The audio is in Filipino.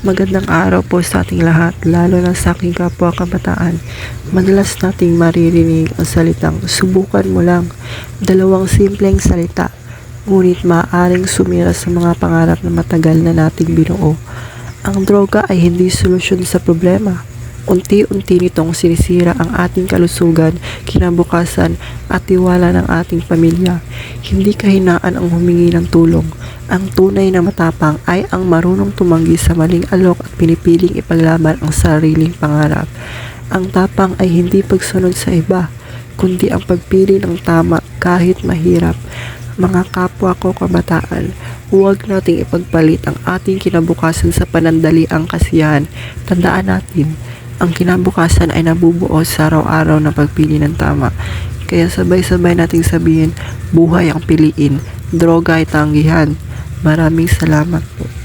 Magandang araw po sa ating lahat, lalo na sa aking kapwa kabataan. Madalas nating maririnig ang salitang subukan mo lang. Dalawang simpleng salita, ngunit maaaring sumira sa mga pangarap na matagal na nating binuo. Ang droga ay hindi solusyon sa problema. Unti-unti nitong sinisira ang ating kalusugan, kinabukasan at tiwala ng ating pamilya. Hindi kahinaan ang humingi ng tulong. Ang tunay na matapang ay ang marunong tumanggi sa maling alok at pinipiling ipaglaban ang sariling pangarap. Ang tapang ay hindi pagsunod sa iba, kundi ang pagpili ng tama kahit mahirap. Mga kapwa ko kabataan, huwag nating ipagpalit ang ating kinabukasan sa panandaliang kasiyahan. Tandaan natin, ang kinabukasan ay nabubuo sa araw-araw na pagpili ng tama. Kaya sabay-sabay nating sabihin, buhay ang piliin, droga ay tanggihan. Maraming salamat po.